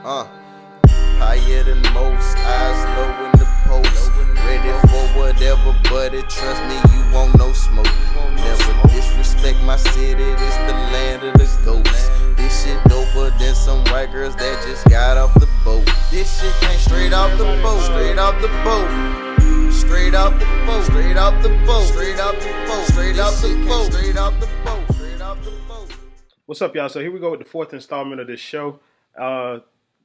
Higher than most, eyes low in the post. Ready for whatever, buddy, trust me, you won't no smoke. Never disrespect my city, this the land of the ghosts. This shit doper than some white girls that just got off the boat. This shit came straight off the boat, straight off the boat. Straight off the boat, straight off the boat, straight off the boat, straight off the boat, straight off the boat, straight off the boat. What's up, y'all? So here we go with the fourth installment of this show.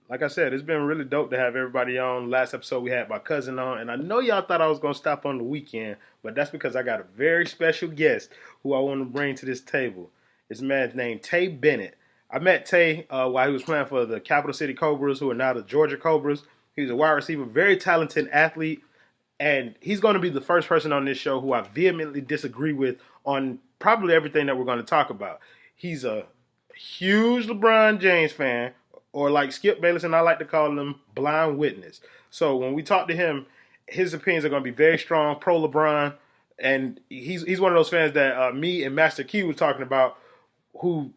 Like I said, it's been really dope to have everybody on. Last episode we had my cousin on, and I know y'all thought I was going to stop on the weekend, but that's because I got a very special guest who I want to bring to this table. This man's named Tay Bennet. I met Tay while he was playing for the Capital City Cobras, who are now the Georgia Cobras. He's a wide receiver, very talented athlete, and he's going to be the first person on this show who I vehemently disagree with on probably everything that we're going to talk about. He's a huge LeBron James fan, or like Skip Bayless and I like to call him, blind witness. So when we talk to him, his opinions are going to be very strong, pro LeBron, and he's one of those fans that me and Master Key was talking about, who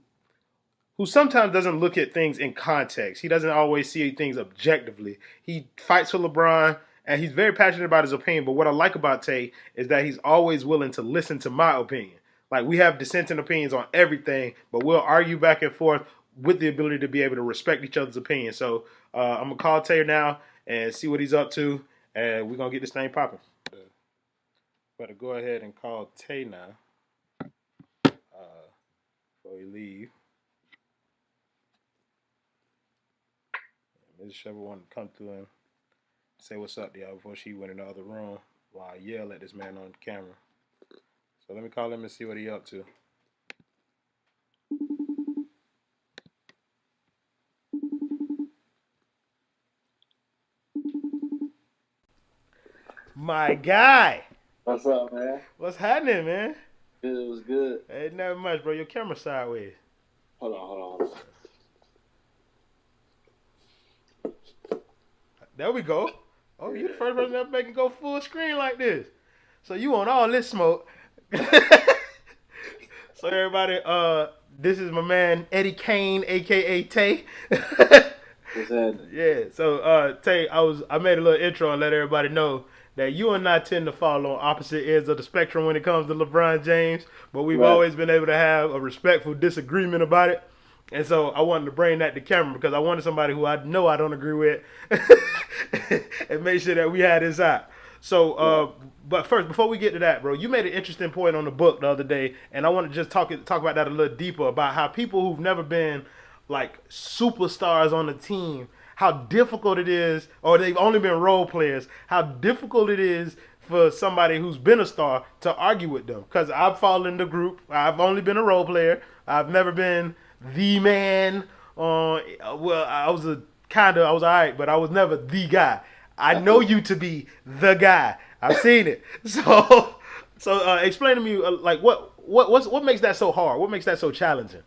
sometimes doesn't look at things in context. He doesn't always see things objectively. He fights for LeBron, and he's very passionate about his opinion. But what I like about Tay is that he's always willing to listen to my opinion. Like, we have dissenting opinions on everything, but we'll argue back and forth with the ability to be able to respect each other's opinion. So I'm going to call Tay now and see what he's up to, and we're going to get this thing popping. Better go ahead and call Tay now before we leave. Ms. Shepherd wanted to come through and say what's up to y'all before she went in the other room while I yell at this man on camera. So let me call him and see what he up to. My guy. What's up, man? What's happening, man? It was good. Ain't nothing much, bro. Your camera sideways. Hold on. There we go. Oh, you the first person ever make it go full screen like this. So you want all this smoke. So everybody, this is my man Eddie Kane, aka Tay. What's happening? Yeah. So Tay, I made a little intro and let everybody know that you and I tend to fall on opposite ends of the spectrum when it comes to LeBron James, but we've always been able to have a respectful disagreement about it. And so I wanted to bring that to camera because I wanted somebody who I know I don't agree with and make sure that we had this out. So, but first, before we get to that, bro, you made an interesting point on the book the other day, and I want to just talk about that a little deeper, about how people who've never been like superstars on the team, how difficult it is, or they've only been role players, how difficult it is for somebody who's been a star to argue with them. Because I've fallen in the group. I've only been a role player. I've never been the man. Well, I was all right, but I was never the guy. I know you to be the guy. I've seen it. So explain to me, like, what makes that so hard? What makes that so challenging?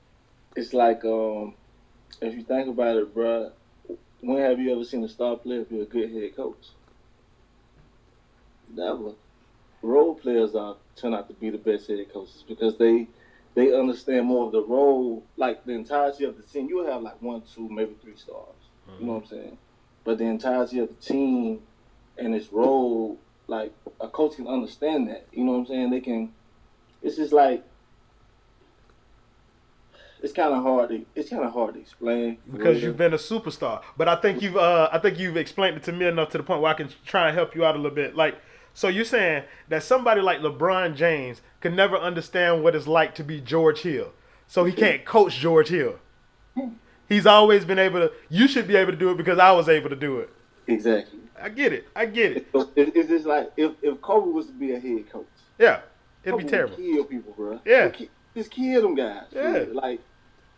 It's like, if you think about it, bro, when have you ever seen a star player be a good head coach? Never. Role players turn out to be the best head coaches because they understand more of the role, like the entirety of the team. You have like 1, 2, maybe 3 stars. You know what I'm saying? But the entirety of the team and its role, like a coach can understand that. You know what I'm saying? They can. It's just like it's kind of hard to explain because you've been a superstar. But I think you've explained it to me enough to the point where I can try and help you out a little bit. Like, so you're saying that somebody like LeBron James could never understand what it's like to be George Hill, so he can't coach George Hill. He's always been able to. You should be able to do it because I was able to do it. Exactly. I get it. So it's just like if Kobe was to be a head coach. Yeah, it'd Kobe be terrible. Would kill people, bro. Yeah. Just kill them guys. Yeah. Like,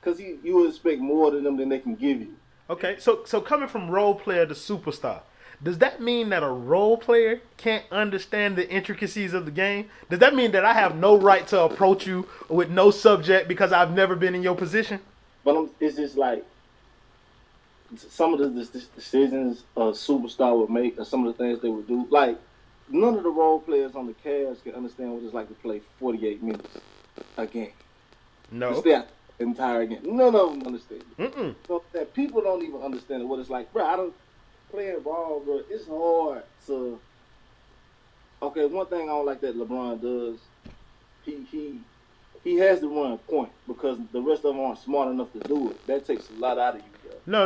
cause you would expect more than them than they can give you. Okay, so coming from role player to superstar, does that mean that a role player can't understand the intricacies of the game? Does that mean that I have no right to approach you with no subject because I've never been in your position? But it's just like some of the decisions a superstar would make, or some of the things they would do. Like, none of the role players on the Cavs can understand what it's like to play 48 minutes a game. No. To stay out entire game. None of them understand it. Mm-mm. So that people don't even understand what it's like, bro. I don't play ball, bro. It's hard to. Okay, one thing I don't like that LeBron does, he has to run point because the rest of them aren't smart enough to do it. That takes a lot out of you, bro. No.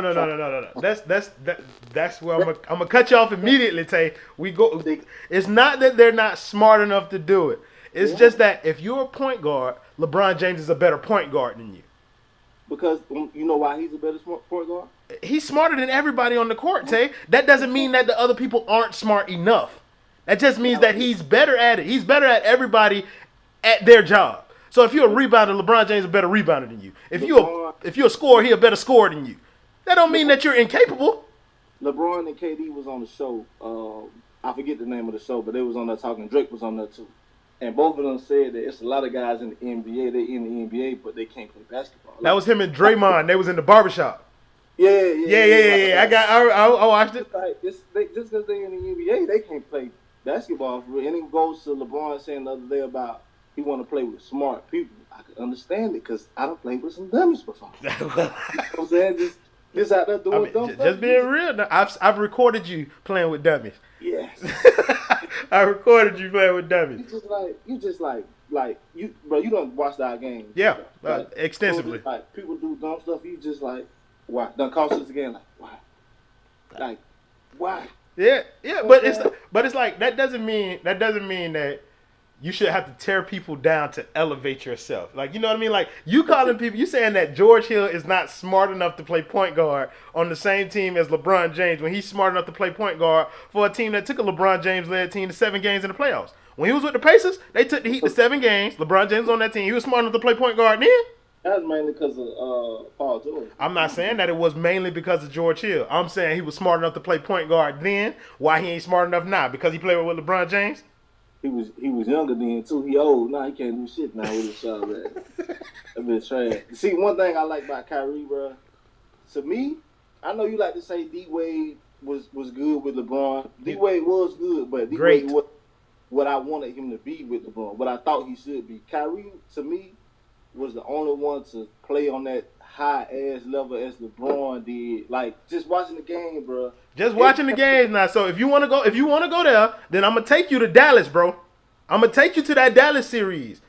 That's where I'm gonna cut you off immediately, Tay. We go. It's not that they're not smart enough to do it. It's just that if you're a point guard, LeBron James is a better point guard than you. Because you know why he's a better point guard? He's smarter than everybody on the court, Tay. That doesn't mean that the other people aren't smart enough. That just means that he's better at it. He's better at everybody at their job. So if you're a rebounder, LeBron James is a better rebounder than you. If you're a scorer, he a better scorer than you. That don't mean that you're incapable. LeBron and KD was on the show. I forget the name of the show, but they was on there talking. Drake was on there too. And both of them said that it's a lot of guys in the NBA. They in the NBA, but they can't play basketball. That was him and Draymond. They was in the barbershop. Yeah. I watched it. Just because they in the NBA, they can't play basketball for real. And it goes to LeBron saying the other day about he want to play with smart people. I could understand it because I done played with some dummies before. You know what I'm saying? Just out there doing dumb stuff. Just being real. Now, I've recorded you playing with dummies. Yes. I recorded you playing with dummies. You don't watch our games. Yeah, like, extensively. So like people do dumb stuff. You just like, why? Done cost us again. Like, why? Like, why? Yeah, but it's like that doesn't mean that you should have to tear people down to elevate yourself. Like, you know what I mean? Like, you calling people, you saying that George Hill is not smart enough to play point guard on the same team as LeBron James when he's smart enough to play point guard for a team that took a LeBron James-led team to 7 games in the playoffs. When he was with the Pacers, they took the Heat to 7 games. LeBron James on that team. He was smart enough to play point guard then. That was mainly because of Paul George. I'm not saying that it was mainly because of George Hill. I'm saying he was smart enough to play point guard then. Why he ain't smart enough now? Because he played with LeBron James? He was younger then too. He old now. He can't do shit now with his shot. That bit trash. See, one thing I like about Kyrie, bro. To me, I know you like to say D Wade was good with LeBron. D Wade was good, but D Wade was what I wanted him to be with LeBron. What I thought he should be. Kyrie, to me, was the only one to play on that high ass level as LeBron did. Like, just watching the game, bro. Just watching the games now. So if you want to go there, then I'm gonna take you to Dallas, bro. I'm gonna take you to that Dallas series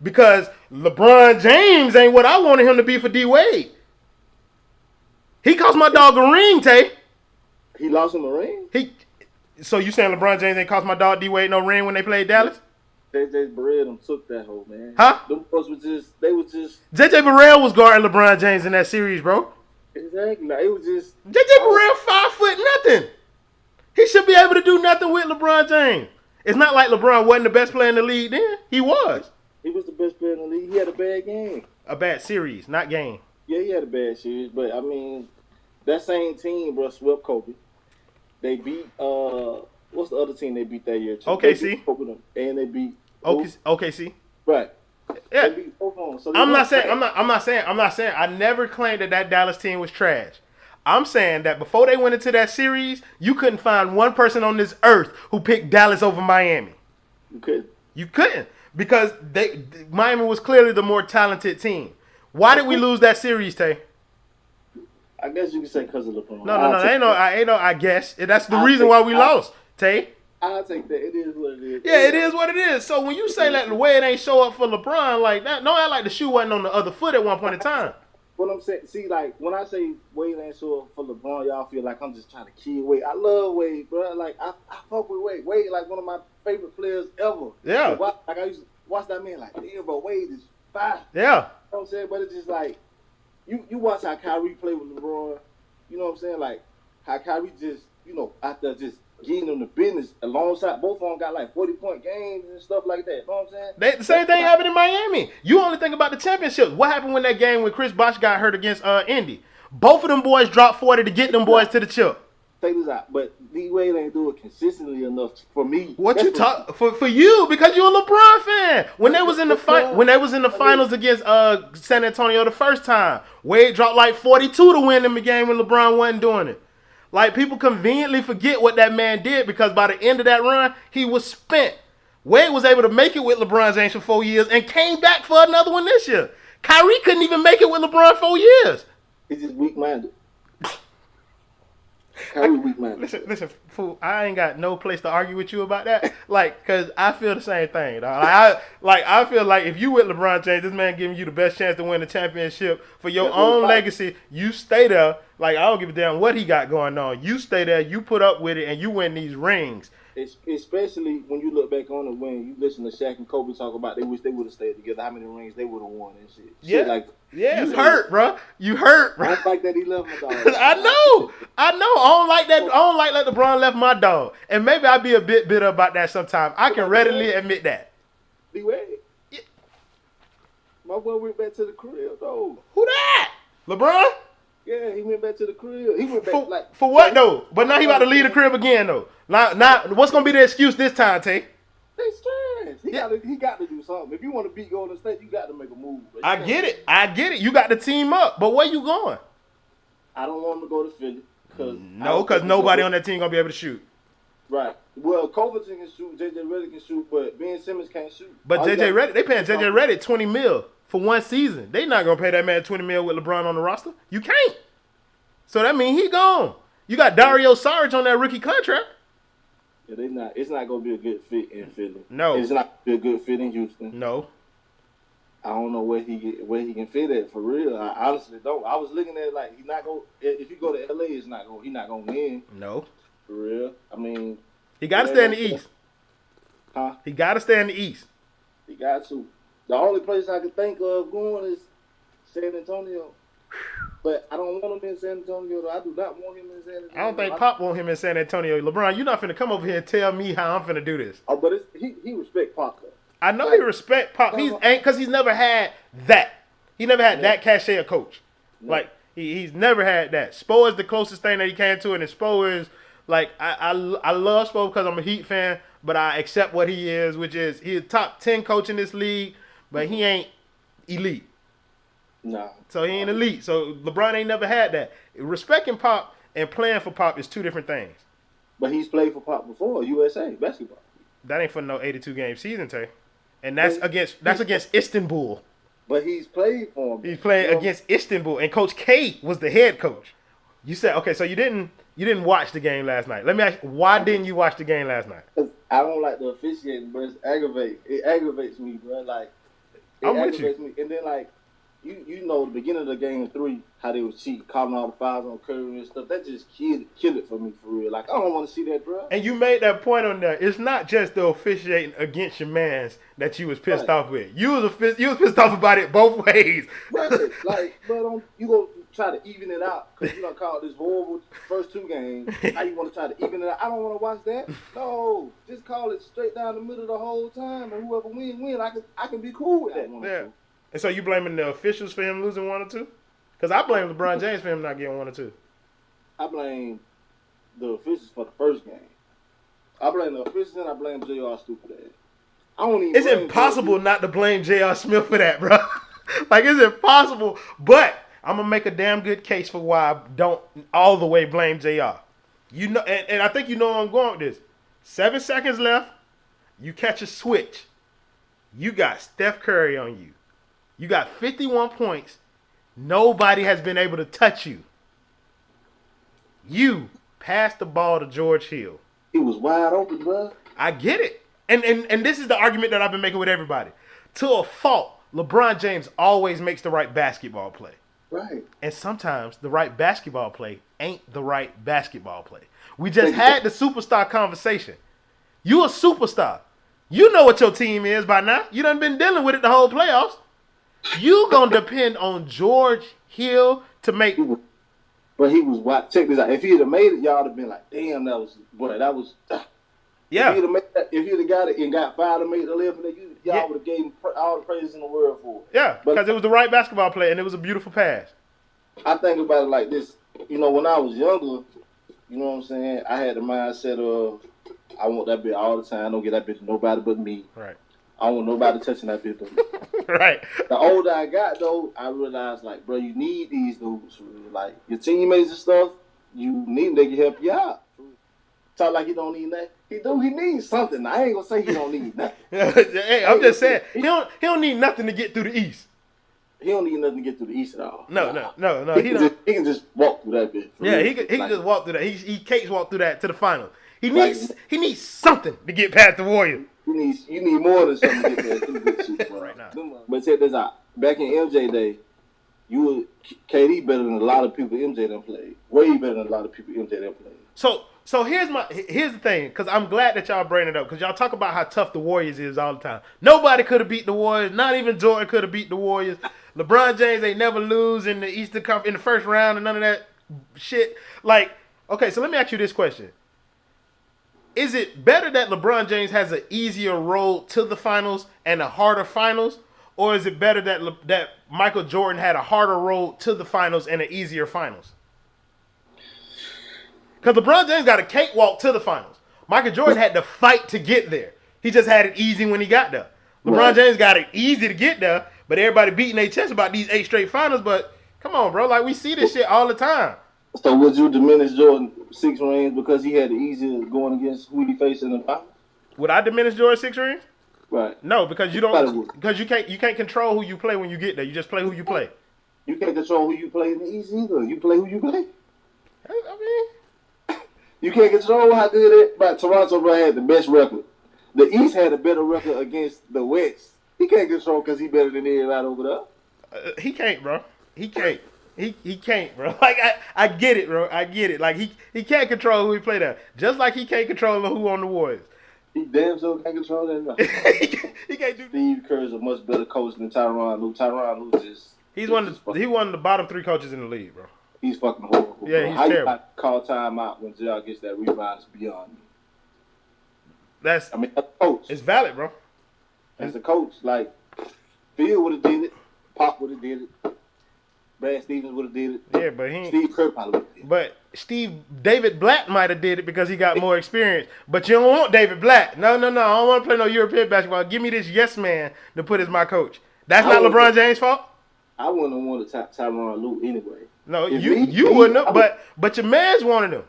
because LeBron James ain't what I wanted him to be for D Wade. He cost my dog a ring, Tay. He lost him a ring. So you saying LeBron James ain't cost my dog D Wade no ring when they played Dallas? JJ Barea took that whole man. Huh? Them boys was just. JJ Barea was guarding LeBron James in that series, bro. Exactly. It was just. JJ Barea 5 foot nothing. He should be able to do nothing with LeBron James. It's not like LeBron wasn't the best player in the league then. He was. He was the best player in the league. He had a bad game. A bad series, not game. Yeah, he had a bad series, but I mean, that same team, bro, swept Kobe. They beat what's the other team they beat that year? Too? OKC. They beat Kobe, and they beat OKC. Right. Yeah. They beat both of them. So I'm not saying. I never claimed that Dallas team was trash. I'm saying that before they went into that series, you couldn't find one person on this earth who picked Dallas over Miami. You couldn't because Miami was clearly the more talented team. Why did we lose that series, Tay? I guess you could say because of LeBron. No. Ain't no. I guess that's the reason why we lost, Tay. I'll take that. It is what it is. Yeah, it is what it is. So when you say that the way it ain't show up for LeBron like that, no, I like the shoe wasn't on the other foot at one point in time. What I'm saying, see, like, when I say Wade ain't show up for LeBron, y'all feel like I'm just trying to kill Wade. I love Wade, bro. Like, I fuck with Wade. Wade, like, one of my favorite players ever. Yeah. So, like, I used to watch that man, like, damn, bro, Wade is fire. Yeah. You know what I'm saying? But it's just like, you watch how Kyrie play with LeBron, you know what I'm saying? Like, how Kyrie just, out there just getting them the business alongside. Both of them got like 40-point games and stuff like that. You know what I'm saying? The same thing happened in Miami. You only think about the championships. What happened when that game when Chris Bosh got hurt against Indy? Both of them boys dropped 40 to get them boys to the chip. Take this out, but D Wade ain't do it consistently enough for me. What you talk for you because you're a LeBron fan. When they was in the finals against San Antonio the first time, Wade dropped like 42 to win them the game when LeBron wasn't doing it. Like, people conveniently forget what that man did because by the end of that run, he was spent. Wade was able to make it with LeBron James for 4 years and came back for another one this year. Kyrie couldn't even make it with LeBron 4 years. He's just weak-minded. Kyrie weak-minded. Listen, fool. I ain't got no place to argue with you about that. Like, cause I feel the same thing. Dog. I feel like if you with LeBron James, this man giving you the best chance to win the championship for your own legacy. You stay there. Like, I don't give a damn what he got going on. You stay there. You put up with it, and you win these rings. Especially when you look back on it, when you listen to Shaq and Kobe talk about they wish they would have stayed together, how many rings they would have won and shit. Yeah, it's hurt, bro. You hurt, bro. I don't like that he left my dog. I know. I don't like that. I don't like that LeBron left my dog. And maybe I'll be a bit bitter about that sometime. I can readily admit that. D-Wade. Yeah. My boy went back to the crib, though. Who that? LeBron? Yeah, he went back to the crib. He went back for what though? But now he about to leave the crib again though. Now, what's gonna be the excuse this time, Tay? They stressed. He got to do something. If you want to beat Golden State, you got to make a move. I get it. You got the team up, but where you going? I don't want him to go to Philly because nobody on that team gonna be able to shoot. Right. Well, Covington can shoot, JJ Redick can shoot, but Ben Simmons can't shoot. But JJ Redick, they paying JJ Redick $20 million for one season. They not gonna pay that man $20 million with LeBron on the roster. You can't. So that means he gone. You got Dario Saric on that rookie contract. Yeah, it's not gonna be a good fit in Philly. No. It's not gonna be a good fit in Houston. No. I don't know where he can fit at for real. I honestly don't. I was looking at it like he's not gonna. If you go to LA, he's not gonna win. No. For real. I mean, he got to stay in the East. Huh? He got to stay in the East. He got to. The only place I can think of going is San Antonio. But I don't want him in San Antonio, though. I do not want him in San Antonio. I don't think Pop want him in San Antonio. LeBron, you're not finna come over here and tell me how I'm finna do this. Oh, but he respect Pop, though. I know he respect Pop. Because he's never had that. He never had that cachet of coach. No. Like, he's never had that. Spo is the closest thing that he came to, and Spo is, like, I love Spo because I'm a Heat fan, but I accept what he is, which is he's a top 10 coach in this league, but he ain't elite. No. So he ain't elite. So LeBron ain't never had that. Respecting Pop and playing for Pop is two different things. But he's played for Pop before, USA basketball. That ain't for no 82-game season, Tay. And that's against Istanbul. But he's played for him. He's playing against Istanbul, and Coach K was the head coach. You said, okay, so you didn't watch the game last night. Let me ask you, why didn't you watch the game last night? I don't like the officiating, but it aggravates me, bro. Like, it aggravates me. And then, like, you know, the beginning of the game 3, how they was cheating, calling all the fouls on Curry and stuff. That just killed it for me, for real. Like, I don't want to see that, bro. And you made that point on there. It's not just the officiating against your mans that you was pissed off with. You was pissed off about it both ways. Right. Like, but you go try to even it out because you done called this horrible first 2 games. Now you want to try to even it out. I don't want to watch that. No, just call it straight down the middle the whole time, and whoever win. I can be cool with that one. Yeah. And so you blaming the officials for him losing 1 or 2? Because I blame LeBron James for him not getting 1 or 2. I blame the officials for the first game. I blame the officials and I blame J.R. stupid ass. I don't even. It's impossible not to blame J.R. Smith for that, bro. Like, it's impossible. But I'm gonna make a damn good case for why I don't all the way blame J.R. You know, and I think you know where I'm going with this. 7 seconds left. You catch a switch. You got Steph Curry on you. You got 51 points. Nobody has been able to touch you. You passed the ball to George Hill. He was wide open, bro. I get it. And this is the argument that I've been making with everybody. To a fault, LeBron James always makes the right basketball play. Right. And sometimes the right basketball play ain't the right basketball play. We just had the superstar conversation. You a superstar. You know what your team is by now. You done been dealing with it the whole playoffs. You gonna depend on George Hill to make. But he was wide. Check this out. If he'd have made it, y'all would have been like, "Damn, that was." Yeah. If he'd have got it and got fouled and made the live, y'all would have gave him all the praise in the world for it. Yeah, because it was the right basketball play and it was a beautiful pass. I think about it like this. You know, when I was younger, you know what I'm saying. I had the mindset of, I want that bitch all the time. I don't get that bitch to nobody but me. Right. I don't want nobody touching that bitch but me. Right. The older I got, though, I realized, like, bro, you need these dudes. Like, your teammates and stuff, you need them. They can help you out. Talk like he don't need nothing. He needs something. I ain't gonna say he don't need nothing. Hey, I'm just saying, he don't need nothing to get through the East. he don't need nothing to get through the East at all. No. He can just walk through that bitch. Yeah, he can just walk through that. He cakes walk through that to the finals. He needs something to get past the Warriors. You need more than something to get past right now. But check this out. Back in MJ day, KD better than a lot of people MJ done played. Way better than a lot of people MJ done played. So here's the thing, because I'm glad that y'all bring it up, because y'all talk about how tough the Warriors is all the time. Nobody could have beat the Warriors. Not even Jordan could have beat the Warriors. LeBron James ain't never lose in the Eastern Conference in the first round and none of that shit. Like, okay, so let me ask you this question. Is it better that LeBron James has an easier road to the finals and a harder finals? Or is it better that Michael Jordan had a harder road to the finals and an easier finals? Because LeBron James got a cakewalk to the finals. Michael Jordan had to fight to get there. He just had it easy when he got there. LeBron James got it easy to get there, but everybody beating their chest about these 8 straight finals. But come on, bro. Like, we see this shit all the time. So would you diminish Jordan 6 rings because he had it easier going against who he faced in the finals? Would I diminish Jordan 6 rings? Right. No, because you can't control who you play when you get there. You just play who you play. You can't control who you play in the East either. You play who you play. I mean, you can't control how good it. But Toronto had the best record. The East had a better record against the West. He can't control because he better than everybody over there. He can't, bro. He can't. He can't, bro. Like, I get it, bro. I get it. Like, he can't control who he play there. Just like he can't control who on the Warriors. He damn sure can't control that. He can't do. Steve Kerr's a much better coach than Tyronn Lue. Tyronn Lue just he's one of the bottom 3 coaches in the league, bro. He's fucking horrible. Yeah, bro. he's How terrible. You call time out when JR gets that rebound is beyond me. That's a coach. It's valid, bro. As a coach, like Phil would have did it, Pop would have did it, Brad Stevens would have did it. Yeah, but Steve Kerr probably would have did it. But David Black might have did it because he got more experience. But you don't want David Black. No. I don't want to play no European basketball. Give me this yes man to put as my coach. That's not LeBron James' fault. I wouldn't have wanted Tyronn Lue anyway. No, you wouldn't have. But your man's wanted him.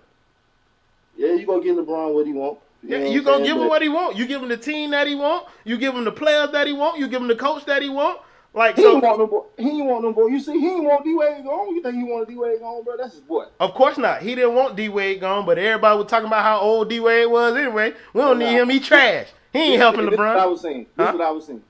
Yeah, you gonna give LeBron what he want. You gonna give him what he want. You give him the team that he want. You give him the players that he want. You give him the coach that he want. Like, he ain't want no boy. You see, he ain't want D-Wade gone. You think he wanted D-Wade gone, bro? That's his boy. Of course not. He didn't want D-Wade gone, but everybody was talking about how old D-Wade was anyway. We don't need him. He trash. He ain't helping LeBron. This is what I was saying.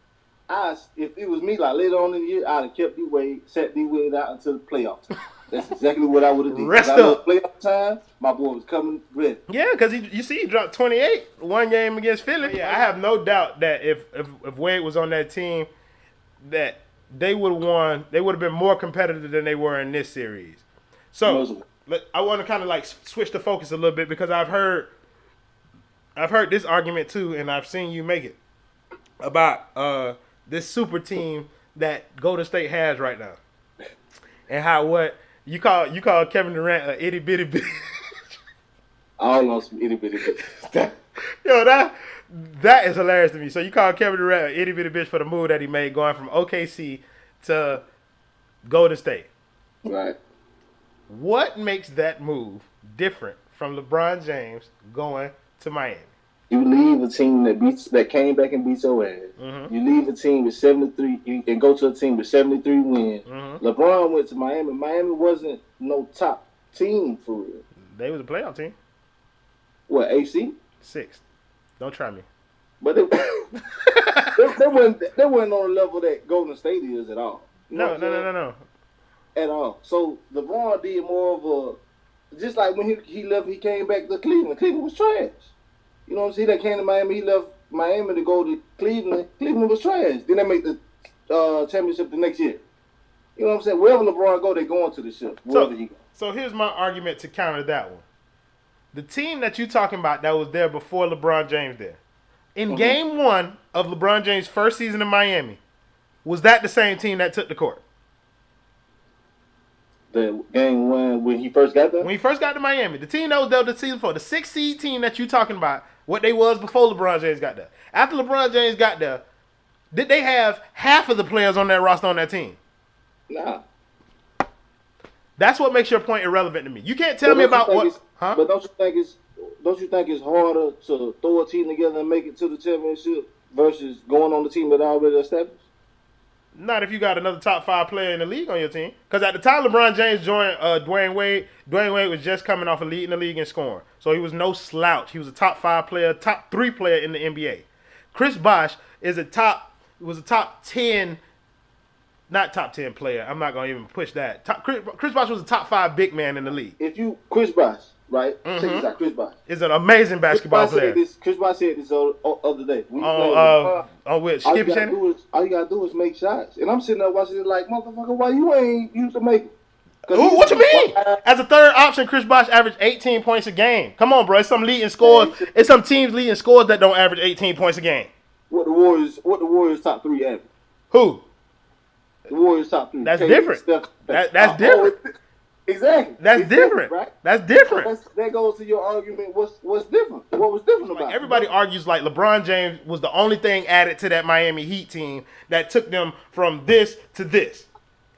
If it was me, like later on in the year, I'd have kept D-Wade, set D-Wade out until the playoffs. That's exactly what I would have done. Rest up. Playoff time, my boy was coming ready. Yeah, because he dropped 28 one game against Philly. Yeah, I have no doubt that if Wade was on that team, that they would have won. They would have been more competitive than they were in this series. So I want to kind of like switch the focus a little bit because I've heard this argument too, and I've seen you make it about this super team that Golden State has right now, and how what you call Kevin Durant a itty bitty bitch. All on some itty bitty bitch. Yo, that is hilarious to me. So you call Kevin Durant an itty bitty bitch for the move that he made going from OKC to Golden State. Right. What makes that move different from LeBron James going to Miami? You leave a team that came back and beat your ass. Mm-hmm. You leave a team with 73 and go to a team with 73 wins. Mm-hmm. LeBron went to Miami. Miami wasn't no top team for real. They was a playoff team. What, AC? 6th. Don't try me. But they weren't on the level that Golden State is at all. No. At all. So LeBron did more of a, just like when he left, he came back to Cleveland. Cleveland was trash. You know what I'm saying? That came to Miami. He left Miami to go to Cleveland. Cleveland was trash. Then they make the championship the next year. You know what I'm saying? Wherever LeBron go, they going to the ship. Wherever he go. So here's my argument to counter that one. The team that you're talking about that was there before LeBron James there. In game 1 of LeBron James' first season in Miami, was that the same team that took the court? The game 1 when he first got there? When he first got to Miami. The team that was there the season before. The 6th seed team that you're talking about, what they was before LeBron James got there. After LeBron James got there, did they have half of the players on that roster on that team? Nah. That's what makes your point irrelevant to me. You can't tell me about what... Huh? But don't you think it's harder to throw a team together and make it to the championship versus going on the team that already established? Not if you got another top 5 player in the league on your team. Because at the time LeBron James joined Dwayne Wade was just coming off of leading the league in scoring. So he was no slouch. He was a top 5 player, top 3 player in the NBA. Chris Bosh was a top 10, not top 10 player. I'm not going to even push that. Chris Bosh was a top 5 big man in the league. Chris Bosh, right? Check this out, Chris Bosh. Is an amazing basketball player. Chris Bosh said this the other day. On which? Skip Shannon? All you gotta do is make shots. And I'm sitting there watching it like, motherfucker, why you ain't used to make it? What you mean? As a third option, Chris Bosh averaged 18 points a game. Come on, bro. It's some leading scores. It's some teams leading scores that don't average 18 points a game. What the Warriors top 3 average? Who? The Warriors top 3. That's different. That's different. Exactly. That's different. Right? That's different. That goes to your argument. What's different? What was different about it? Everybody argues like LeBron James was the only thing added to that Miami Heat team that took them from this to this.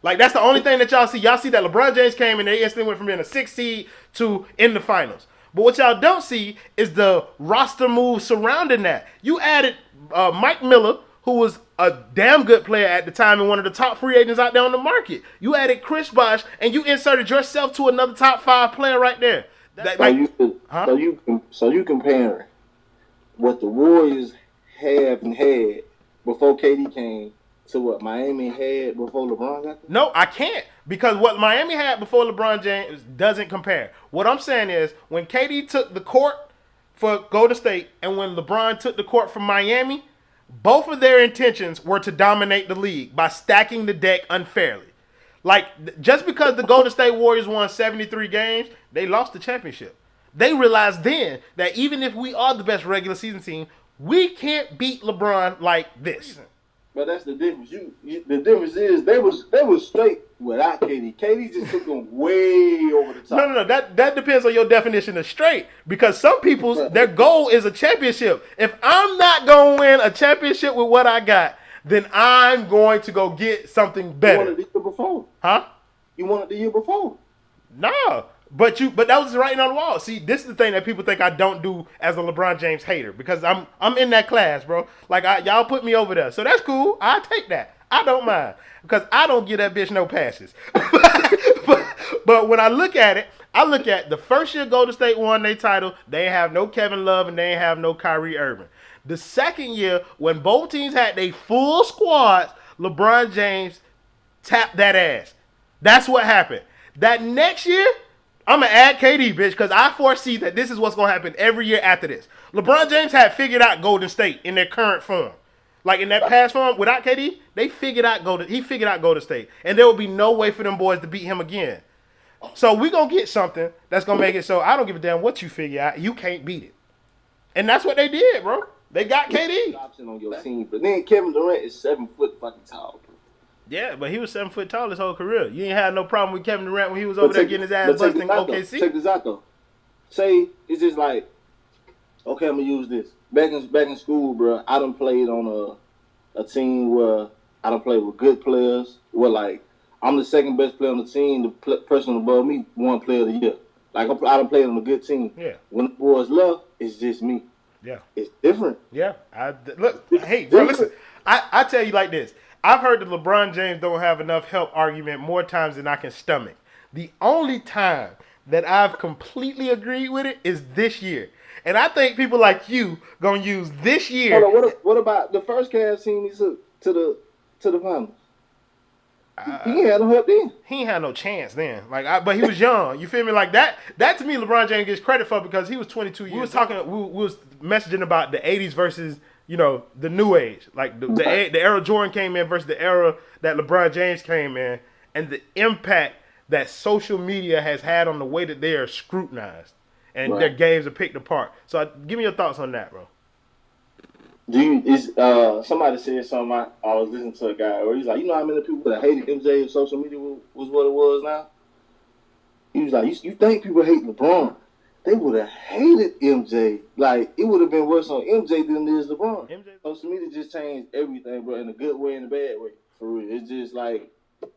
Like, that's the only thing that y'all see. Y'all see that LeBron James came and they instantly went from being a 6th seed to in the finals. But what y'all don't see is the roster moves surrounding that. You added Mike Miller, who was a damn good player at the time and one of the top free agents out there on the market. You added Chris Bosh and you inserted yourself to another top 5 player right there. So you comparing what the Warriors have and had before KD came to what Miami had before LeBron got there? No, I can't, because what Miami had before LeBron James doesn't compare. What I'm saying is when KD took the court for Golden State and when LeBron took the court for Miami, both of their intentions were to dominate the league by stacking the deck unfairly. Like, just because the Golden State Warriors won 73 games, they lost the championship. They realized then that even if we are the best regular season team, we can't beat LeBron like this. But that's the difference. The difference is they was straight without KD. KD just took them way over the top. No. That depends on your definition of straight. Because some people's their goal is a championship. If I'm not gonna win a championship with what I got, then I'm going to go get something better. You wanted the year before, huh? You wanted the year before. No. But that was writing on the wall. See, this is the thing that people think I don't do as a LeBron James hater, because I'm in that class, bro. Like, y'all put me over there, so that's cool. I take that. I don't mind, because I don't give that bitch no passes. but when I look at it, I look at the first year Golden State won their title. They ain't have no Kevin Love and they ain't have no Kyrie Irving. The second year, when both teams had their full squads, LeBron James tapped that ass. That's what happened. That next year, I'm going to add KD, bitch, because I foresee that this is what's going to happen every year after this. LeBron James had figured out Golden State in their current form. Like, in that past form, without KD, he figured out Golden State. And there will be no way for them boys to beat him again. So we going to get something that's going to make it so I don't give a damn what you figure out. You can't beat it. And that's what they did, bro. They got KD. Option on your team. But then Kevin Durant is 7 foot fucking tall, bro. Yeah, but he was 7 foot tall his whole career. You ain't had no problem with Kevin Durant when he was over there getting his ass busted in OKC. Check this out, though. Say, it's just like, okay, I'm going to use this. Back in school, bro, I done played on a team where I done played with good players. Where, like, I'm the second best player on the team. The person above me won player of the year. Like, I done played on a good team. Yeah. When the boys left, it's just me. Yeah. It's different. Yeah. Look, hey, bro, listen. I tell you like this. I've heard the LeBron James don't have enough help argument more times than I can stomach. The only time that I've completely agreed with it is this year. And I think people like you gonna use this year. Hold on, what about the first Cavs team he took to the finals? He ain't had no help then. He ain't had no chance then. But he was young. You feel me? Like that to me, LeBron James gets credit for, because he was 22 years. We was messaging about the 80s versus, the new age. Like the era Jordan came in versus the era that LeBron James came in, and the impact that social media has had on the way that they are scrutinized and their games are picked apart. So give me your thoughts on that, bro. Somebody said something, I was listening to a guy where he's like, you know how many people that hated MJ if social media was what it was now? He was like, you think people hate LeBron? They would have hated MJ. Like, it would have been worse on MJ than it is LeBron. Social media just changed everything, bro, in a good way and a bad way. For real. It's just like,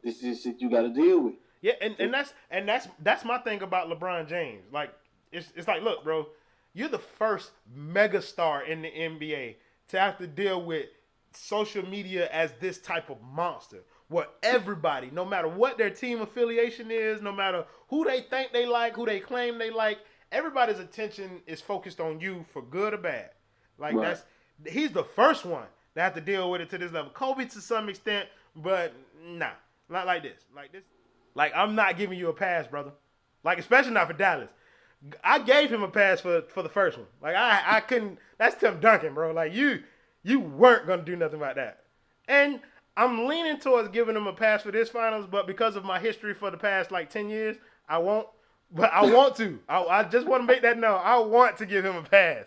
this is shit you got to deal with. Yeah, and that's my thing about LeBron James. Like, it's like, look, bro, you're the first megastar in the NBA to have to deal with social media as this type of monster where everybody, no matter what their team affiliation is, no matter who they think they like, who they claim they like, everybody's attention is focused on you for good or bad. Like he's the first one that have to deal with it to this level. Kobe to some extent, but nah, not like this. Like I'm not giving you a pass, brother. Like especially not for Dallas. I gave him a pass for the first one. Like I couldn't. That's Tim Duncan, bro. Like you weren't gonna do nothing about that. And I'm leaning towards giving him a pass for this finals, but because of my history for the past like 10 years, I won't. But I want to. I just want to make that known. I want to give him a pass,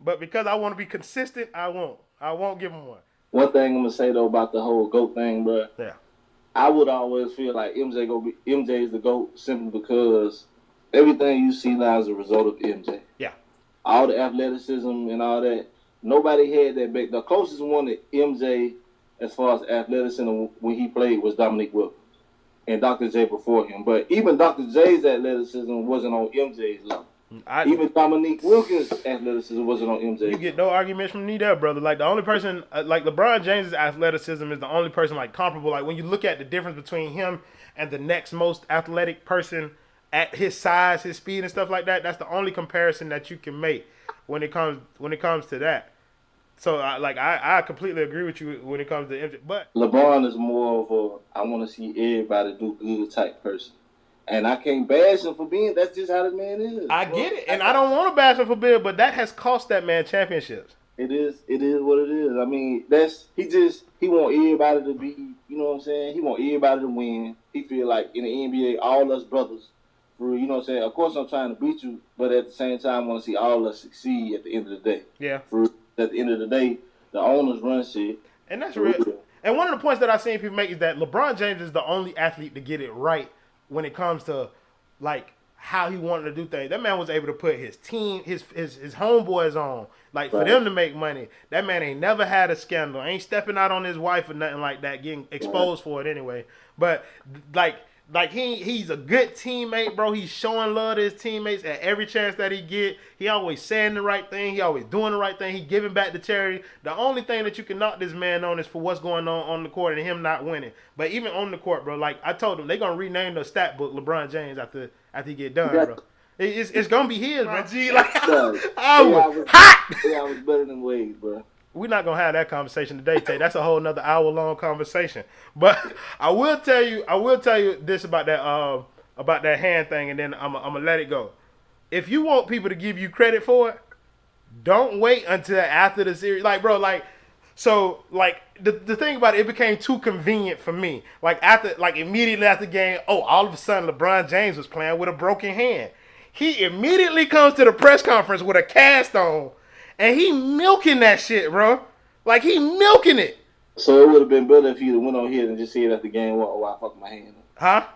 but because I want to be consistent, I won't. I won't give him one. One thing I'm gonna say though about the whole GOAT thing, bro. Yeah. I would always feel like MJ is the GOAT simply because everything you see now is a result of MJ. Yeah. All the athleticism and all that. Nobody had that back. The closest one to MJ as far as athleticism when he played was Dominique Wilkins and Dr. J before him. But even Dr. J's athleticism wasn't on MJ's level. Even Dominique Wilkins' athleticism wasn't on MJ. You get no arguments from me there, brother. Like the only person, like LeBron James' athleticism is the only person like comparable. Like when you look at the difference between him and the next most athletic person at his size, his speed, and stuff like that, that's the only comparison that you can make when it comes to that. So I completely agree with you when it comes to MJ. But LeBron is more of a I want to see everybody do good type person. And I can't bash him for being. That's just how the man is. I get it, and I don't want to bash him for being, but that has cost that man championships. It is what it is. I mean, he want everybody to be. You know what I'm saying? He want everybody to win. He feel like in the NBA, all us brothers. For you know what I'm saying? Of course, I'm trying to beat you, but at the same time, I want to see all of us succeed at the end of the day. Yeah. At the end of the day, the owners run shit. And that's real. And one of the points that I've seen people make is that LeBron James is the only athlete to get it right when it comes to like how he wanted to do things. That man was able to put his team, his homeboys on, like for them to make money. That man ain't never had a scandal, ain't stepping out on his wife or nothing like that, getting exposed for it anyway. But like he's a good teammate, bro. He's showing love to his teammates at every chance that he get. He always saying the right thing. He always doing the right thing. He giving back to charity. The only thing that you can knock this man on is for what's going on the court and him not winning. But even on the court, bro, like I told him, they gonna rename the stat book LeBron James after he get done, bro. It's gonna be his, bro. G, like I was hot. Yeah, I was better than Wade, bro. We're not gonna have that conversation today, Tay. That's a whole nother hour-long conversation. But I will tell you this about that hand thing, and then I'm gonna let it go. If you want people to give you credit for it, don't wait until after the series. Like, bro, so the thing about it became too convenient for me. Immediately after the game, all of a sudden LeBron James was playing with a broken hand. He immediately comes to the press conference with a cast on. And he milking that shit, bro. Like, he milking it. So it would have been better if he'd went on here and just said at the game, I fucked my hand up. Huh?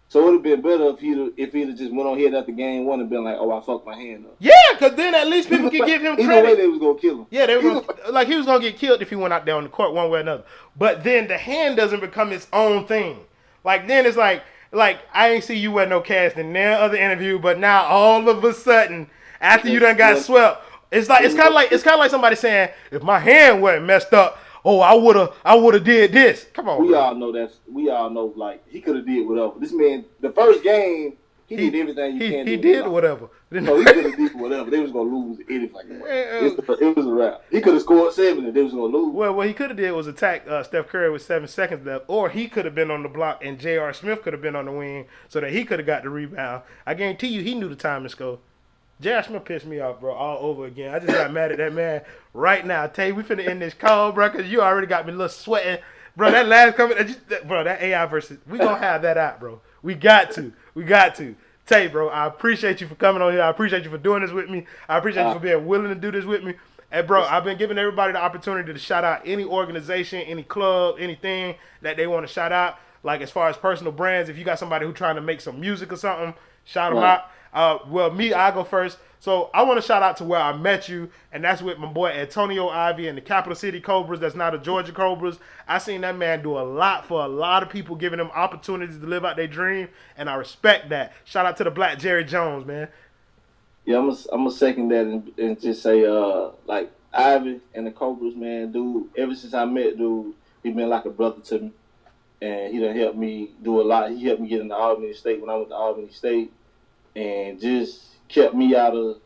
So it would have been better if he'd just went on here at the game one and been like, I fucked my hand up. Yeah, because then at least people could give him credit. Either way, they was going to kill him. Yeah, they were gonna, he was going to get killed if he went out there on the court one way or another. But then the hand doesn't become its own thing. Like, then it's like I ain't see you wear no cast in their other interview, but now all of a sudden, after you done got swept, it's kind of like somebody saying, if my hand wasn't messed up, I would have did this. Come on, we all know like he could have did whatever. This man, the first game, he did everything you can do. He did whatever. So he could have did whatever. They was gonna lose any fucking way. It was a wrap. He could have scored 7 and they was gonna lose. Well, what he could have did was attack Steph Curry with 7 seconds left, or he could have been on the block and J.R. Smith could have been on the wing so that he could have got the rebound. I guarantee you, he knew the time to score. J.R. Smith pissed me off, bro, all over again. I just got mad at that man right now. I tell you, we finna end this call, bro, because you already got me a little sweating. Bro, that last comment, bro, that AI versus, we gonna have that out, bro. We got to. Tay, bro, I appreciate you for coming on here. I appreciate you for doing this with me. I appreciate you for being willing to do this with me. And, bro, I've been giving everybody the opportunity to shout out any organization, any club, anything that they want to shout out. Like, as far as personal brands, if you got somebody who's trying to make some music or something, shout them out. I go first. So I want to shout out to where I met you, and that's with my boy Antonio Ivey and the Capital City Cobras. That's now the Georgia Cobras. I seen that man do a lot for a lot of people, giving them opportunities to live out their dream, and I respect that. Shout out to the Black Jerry Jones, man. Yeah, I'm gonna second that and just say Ivey and the Cobras, man, dude, ever since I met dude, he been like a brother to me. And he done helped me do a lot. He helped me get into Albany State when I went to Albany State. And just kept me out of,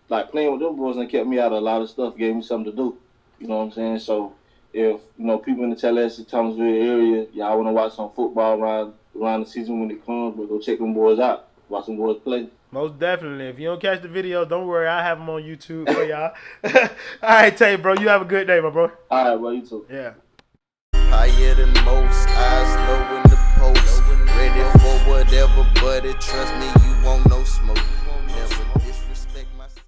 like, playing with them boys and kept me out of a lot of stuff, gave me something to do. You know what I'm saying? So, if, people in the Tallahassee, Thomasville area, y'all want to watch some football around the season when it comes, but go check them boys out. Watch them boys play. Most definitely. If you don't catch the video, don't worry. I have them on YouTube for y'all. All right, Tay, bro. You have a good day, my bro. All right, bro. You too. Yeah. Higher than most, eyes low in the post. Ready for whatever, buddy. Trust me, you won't no smoke.